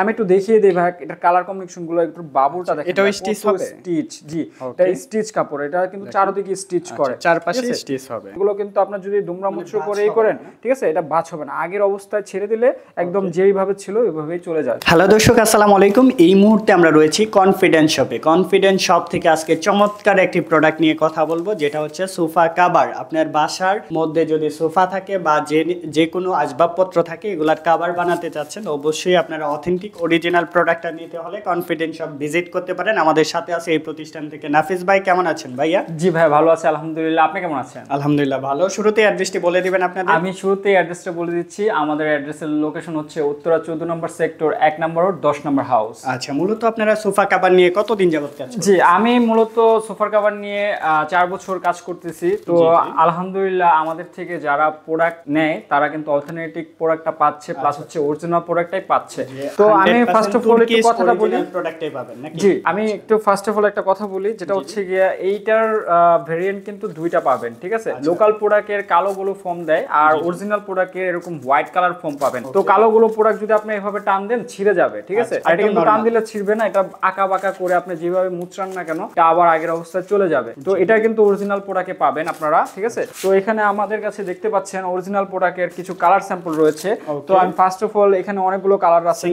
আমি একটু দেখিয়ে দেই ভাই এটার কালার কম্বিনেশন গুলো একটু বাবুটা দেখেন। এটাও স্টিচ হবে? স্টিচ, জি এটা স্টিচ কাপড়, এটা কিন্তু চারদিকে স্টিচ করে, চারপাশে স্টিচ হবে। এগুলো কিন্তু আপনার যদি দুমড়া মুচড়ো করেই করেন, ঠিক আছে, এটা ভাঁজ হবে না। আগের অবস্থায় ছেড়ে দিলে একদম যেইভাবে ছিল ওইভাবেই চলে যায়। হ্যালো দর্শক, আসসালামু আলাইকুম। এই মুহূর্তে আমরা রয়েছি কনফিডেন্স শপে। কনফিডেন্স শপ থেকে আজকে চমৎকার একটি প্রোডাক্ট নিয়ে কথা বলবো, যেটা হচ্ছে সোফা কাভার। আপনার বাসার মধ্যে যদি সোফা থাকে বা যে কোনো আসবাবপত্র থাকে, এগুলার কাভার বানাতে চাচ্ছেন, অবশ্যই আপনারা অথেন্টিক অরিজিনাল প্রোডাক্টটা নিতে হলে কনফিডেন্স শপ ভিজিট করতে পারেন। আমাদের সাথে আছে এই প্রতিষ্ঠান থেকে নাফিস ভাই। কেমন আছেন ভাইয়া? জি ভাই ভালো আছে আলহামদুলিল্লাহ, আপনি কেমন আছেন? আলহামদুলিল্লাহ ভালো। শুরুতে অ্যাড্রেসটি বলে দিবেন আপনাদের। আমি শুরুতেই অ্যাড্রেসটা বলে দিচ্ছি। আমাদের অ্যাড্রেসের লোকেশন হচ্ছে উত্তরা 14 নম্বর সেক্টর 1 নম্বর রোড 10 নম্বর হাউস। আচ্ছা, মূলত আপনারা সোফা কাভার নিয়ে কতদিন যাবত কাজ করছেন? জি আমি মূলত সোফার কাভার নিয়ে 4 বছর কাজ করতেছি। তো আলহামদুলিল্লাহ আমাদের থেকে যারা প্রোডাক্ট নেয় তারা কিন্তু অথেন্টিক প্রোডাক্টটা পাচ্ছে, প্লাস হচ্ছে অরিজিনাল প্রোডাক্টটাই পাচ্ছে। তো আমি ফার্স্ট অফ অল একটু কথাটা বলি। প্রোডাক্টটাই পাবেন নাকি? জি আমি একটু ফার্স্ট অফ অল একটা কথা বলি, যেটা হচ্ছে গিয়া এইটার ভেরিয়েন্ট কিন্তু দুইটা পাবেন, ঠিক আছে। লোকাল প্রোডাক্টের কালো গুলো ফর্ম দেয়, আর অরিজিনাল প্রোডাক্টের এরকম হোয়াইট কালার ফর্ম পাবেন। তো কালো গুলো প্রোডাক্ট যদি আপনি এভাবে টান দেন ছিঁড়ে যাবে, ঠিক আছে। আর এটা কিন্তু টান দিলে ছিঁড়বে না, এটা আঁকা বাঁকা করে আপনি যেভাবে মুচড়ান না কেন এটা আবার আগের অবস্থায় চলে যাবে। তো এটা কিন্তু অরিজিনাল প্রোডাক্টে পাবেন আপনারা, ঠিক আছে। তো এখানে আমাদের কাছে দেখতে পাচ্ছেন অরিজিনাল প্রোডাক্টের কিছু কালার স্যাম্পল রয়েছে। তো আমি ফার্স্ট অফ অল এখানে অনেকগুলো কালার আছে,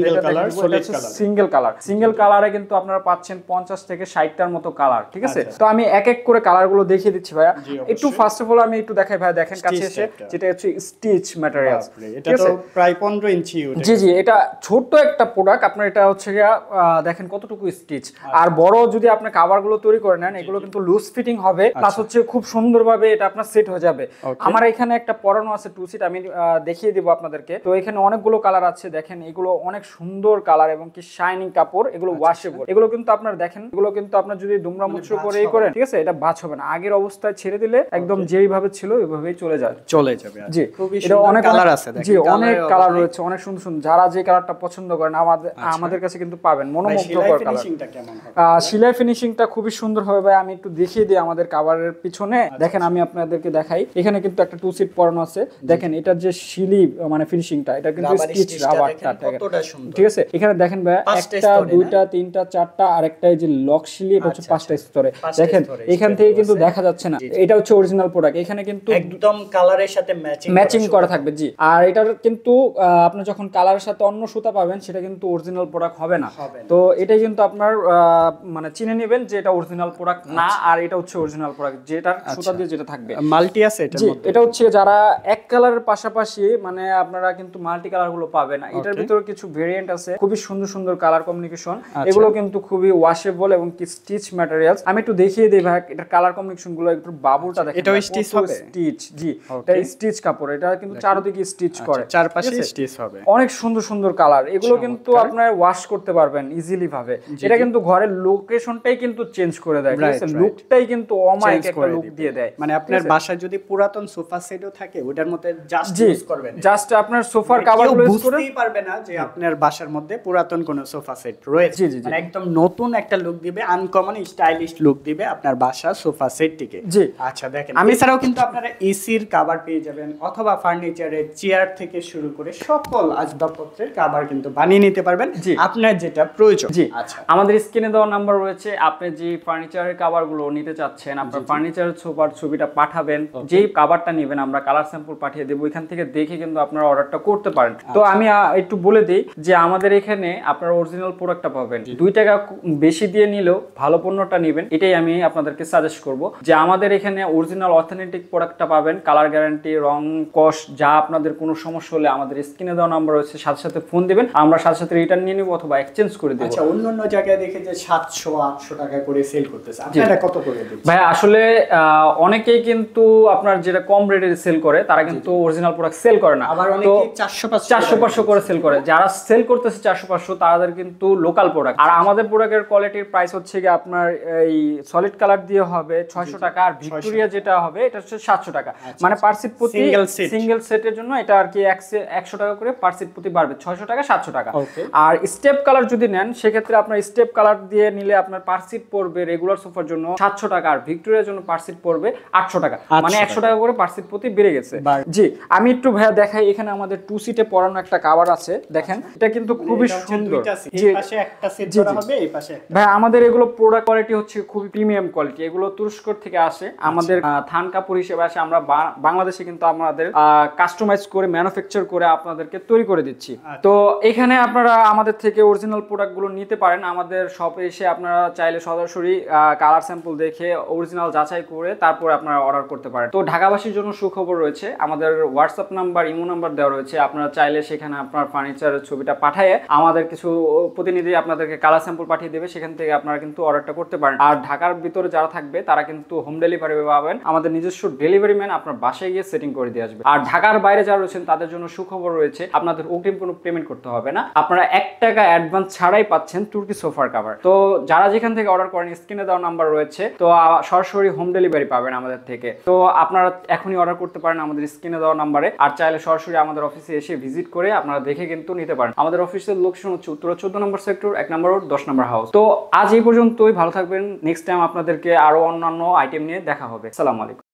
সিঙ্গেল কালারে কিন্তু আপনারা পাচ্ছেন 50 থেকে 60টার মতো কালার, ঠিক আছে। তো আমি এক এক করে কালার গুলো দেখিয়ে দিচ্ছি ভাইয়া। একটু ফার্স্ট অফ অল আমি একটু দেখাই ভাইয়া, দেখেন কাছে এসে, যেটা হচ্ছে স্টিচ ম্যাটেরিয়ালস। এটা তো প্রায় 15 ইঞ্চি। জি জি এটা ছোট একটা প্রোডাক্ট, আপনার এটা হচ্ছে দেখেন কতটুকু স্টিচ। আর বড় যদি আপনি কভার গুলো তৈরি করে নেন, এগুলো কিন্তু লুজ ফিটিং হবে, প্লাস হচ্ছে খুব সুন্দরভাবে এটা আপনার সেট হয়ে যাবে। আমার এখানে একটা পরানো আছে 2 সিট, আমি দেখিয়ে দিব আপনাদেরকে। তো এখানে অনেকগুলো কালার আছে, দেখেন এগুলো অনেক সুন্দর কালার এবং কি শাইনিং কাপড়, এগুলো ওয়াশেবল। এগুলো কিন্তু আপনার দেখেন, এগুলো কিন্তু আপনার যদি দুমড়া মুচড়ো করেই করেন, ঠিক আছে, এটা ভাঁজ হবে না। আগের অবস্থায় ছেড়ে দিলে একদম যেইভাবে ছিল ওইভাবেই চলে যাবে। জি এটা অনেক কালার আছে, জি অনেক কালার রয়েছে, অনেক সুন্দর সুন্দর। যারা যে কালারটা পছন্দ করেন আমাদের কাছে কিন্তু পাবেন। মনোমুগ্ধকর কালার। সেলাই ফিনিশিংটা খুবই সুন্দর হবে ভাই। আমি একটু দেখিয়ে দিই আমাদের কাভারের পিছনে। দেখেন আমি আপনাদেরকে দেখাই, এখানে কিন্তু একটা 2 সিট পরানো আছে। দেখেন এটার যে শিলি মানে ফিনিশিংটা, এটা কিন্তু স্টিচ রাবারটা, ঠিক আছে। এখানে দেখেন ভাই একটা দুইটা তিনটা চারটা, আর একটা এই যে লক শিলি, এটা হচ্ছে 5টা স্তরে। দেখেন এখান থেকে কিন্তু দেখা যাচ্ছে না, এটা হচ্ছে অরিজিনাল প্রোডাক্ট। এখানে কিন্তু একদম কালারের সাথে ম্যাচিং করা থাকবে। জি আর এটার কিন্তু আপনি যখন কালারের সাথে অন্য সুতা পাবেন, সেটা কিন্তু অরিজিনাল প্রোডাক্ট হবে না। তো এটাই কিন্তু আপনার মানে চিনে নেবেন যে এটা অরিজিনাল প্রোডাক্ট না, আর এটা হচ্ছে অরিজিনাল প্রোডাক্ট, যেটা সুতা দিয়ে যেটা থাকবে। মাল্টি আছে এটার মধ্যে। এটা হচ্ছে যারা এক কালারের পাশাপাশি মানে আপনারা কিন্তু মাল্টি কালার গুলো পাবেন। এটার ভিতরে কিছু ভেরিয়েন্ট আছে, খুবই সুন্দর সুন্দর কালার কম্বিনেশন। এগুলো কিন্তু খুবই ওয়াশেবল এবং কি স্টিচ ম্যাটেরিয়ালস। আমি একটু দেখিয়ে দেই ভাই এটার কালার কম্বিনেশন গুলো, একটু বাবুটা দেখেন। এটাও স্টিচ হবে? স্টিচ, জি এটা স্টিচ কাপড়, এটা কিন্তু চারদিকে স্টিচ করে, চারপাশে স্টিচ হবে। অনেক সুন্দর সুন্দর কালার। এগুলো কিন্তু আপনারা ওয়াশ করতে পারবেন ইজিলি ভাবে। এটা কিন্তু ঘরের লোকেশনটাই কিন্তু চেঞ্জ করে দেয়, ঠিক আছে। লুকটাই কিন্তু অমায়িক একটা লুক দিয়ে দেয়। মানে আপনার বাসায় যদি পুরাতন সোফা সেটও থাকে, ওটার মধ্যে জাস্ট ইউজ করবেন, জাস্ট আপনার সোফার কভারগুলো ইউজ করে বুঝতেই পারবে না যে আপনার বাসার মধ্যে পুরাতন কোনো সোফা সেট রয়েছে। মানে একদম নতুন একটা লুক দিবে, আনকমন স্টাইলিশ লুক দিবে আপনার বাসার সোফা সেটটিকে। জি আচ্ছা দেখেন, আমি এছাড়াও কিন্তু আপনারা এসির কভার পেয়ে যাবেন, অথবা ফার্নিচারের চেয়ার থেকে শুরু করে সকল আসবাবপত্রের কভার কিন্তু বানিয়ে নিতে পারবেন আপনার যেটা প্রয়োজন। জি আচ্ছা, আমাদের স্ক্রিনে দেওয়া নাম্বার রয়েছে। আপনি যে ফার্নিচারের কভারগুলো নিতে চাচ্ছেন, আপনার ফার্নিচারের সোফার ছবিটা পাঠাবেন, যেই কভারটা নেবেন আমরা কালার স্যাম্পল পাঠিয়ে দেব। এখান থেকে দেখে কিন্তু আপনারা অর্ডারটা করতে পারেন। তো আমি একটু বলে দিই যে আমাদের এখানে আপনারা অরিজিনাল প্রোডাক্টটা পাবেন। 2 টাকা বেশি দিয়ে নিলেও ভালো পণ্যটা নেবেন, এটাই আমি আপনাদেরকে সাজেস্ট করব। যে আমাদের এখানে অরিজিনাল অথেন্টিক প্রোডাক্টটা পাবেন, কালার গ্যারান্টি, রং কস যা আপনাদের কোনো সমস্যা হলে আমাদের স্ক্রিনে দেওয়া নাম্বার রয়েছে, সাথে সাথে ফোন দিবেন, আমরা সাথে সাথে রিটার্ন নিয়ে নেব অথবা এক্সচেঞ্জ করে দেব। আচ্ছা, অন্যান্য জায়গায় দেখে যে 700-800 টাকা করে সেল করতেছে, আপনারা কত করে দিচ্ছেন ভাই? আসলে অনেকেই কিন্তু আপনার যেটা কম রেটে সেল করে, তারা কিন্তু অরিজিনাল প্রোডাক্ট সেল করে না। আবার অনেকে 400-500 করে সেল করে। যারা সেল করতেছে 400-500, তাদের কিন্তু লোকাল প্রোডাক্ট। আর আমাদের প্রোডাক্টের কোয়ালিটির প্রাইস হচ্ছে কি আপনার এই সলিড কালার দিয়ে হবে 600 টাকা, আর ভিক্টোরিয়া যেটা হবে এটা হচ্ছে 700 টাকা। মানে পার সিট প্রতি সিঙ্গেল সেটের জন্য এটা আর কি 100 টাকা করে পার সিট প্রতি বাড়বে, 600 টাকা 700 টাকা। আর স্টেপ কালার যদি নেন, সেক্ষেত্রে আপনার স্টেপ কালার দিয়ে নিলে আপনার পার সিট পড়বে রেগুলার সোফার জন্য 700 টাকা, আর ভিক্টোরিয়ার জন্য পার সিট পড়বে 800 টাকা। মানে 100 টাকা করে পার সিট প্রতি বেড়ে গেছে। জি আমি একটু ভাইয়া দেখাই, এখানে আমাদের 2 সিটে পরানো একটা কভার আছে। দেখেন এটা কিন্তু খুবই এটা হচ্ছে সুন্দর। দুইটা set, এই জি, পাশে একটা সেট জি, করা জি। হবে, এই পাশে একটা। ভাই আমাদের এগুলো প্রোডাক্ট কোয়ালিটি হচ্ছে খুবই প্রিমিয়াম কোয়ালিটি, এগুলো তুরস্ক থেকে আসে, আমাদের থান কাপড় হিসেবে আসে, আমরা বাংলাদেশে কিন্তু আমাদের কাস্টমাইজ করে ম্যানুফ্যাকচার করে আপনাদেরকে তৈরি করে দিচ্ছি। তো এখানে আপনারা আমাদের থেকে অরিজিনাল প্রোডাক্টগুলো নিতে পারেন, আমাদের শপে এসে আপনারা চাইলে সরাসরি কালার স্যাম্পল দেখে অরিজিনাল যাচাই করে তারপর আপনারা অর্ডার করতে পারেন। তো ঢাকাবাসীর জন্য সুখবর রয়েছে, আমাদের হোয়াটসঅ্যাপ নাম্বার, ইমো নাম্বার দেওয়া রয়েছে, আপনারা চাইলে সেখানে আপনার ফার্নিচারের ছবিটা পাঠিয়ে আমাদের কিছু প্রতিনিধি আপনাদেরকে কালার স্যাম্পল পাঠিয়ে দেবে, সেখান থেকে আপনারা কিন্তু অর্ডারটা করতে পারেন। আর ঢাকার ভিতরে যারা থাকবে তারা কিন্তু হোম ডেলিভারি পাবেন, আমাদের নিজস্ব ডেলিভারি ম্যান আপনার বাসায় গিয়ে সেটিং করে দিয়ে আসবে। আর ঢাকার বাইরে যারা রয়েছেন তাদের জন্য সুখবর রয়েছে, আপনাদের অগ্রিম কোনো পেমেন্ট করতে হবে না, আপনারা 1 টাকা অ্যাডভান্স ছাড়াই পাচ্ছেন তুর্কি সোফার কভার। তো যারা যেখান থেকে অর্ডার করেন স্ক্রিনে দেওয়া নাম্বার রয়েছে, তো সরাসরি হোম ডেলিভারি পাবেন আমাদের থেকে। তো আপনারা এখনই অর্ডার করতে পারেন আমাদের স্ক্রিনে দেওয়া নাম্বারে, আর চাইলে সরাসরি আমাদের অফিসে এসে ভিজিট করে আপনারা দেখে কিন্তু নিতে পারেন। আমাদের অফিসের লোকেশন হচ্ছে উত্তরা 14 নম্বর সেক্টর, 1 নম্বর রোড, 10 নম্বর হাউস। তো আজ এই পর্যন্তই, ভালো থাকবেন, নেক্সট টাইম আপনাদেরকে আরো অন্যান্য আইটেম নিয়ে দেখা হবে। আসসালামু আলাইকুম।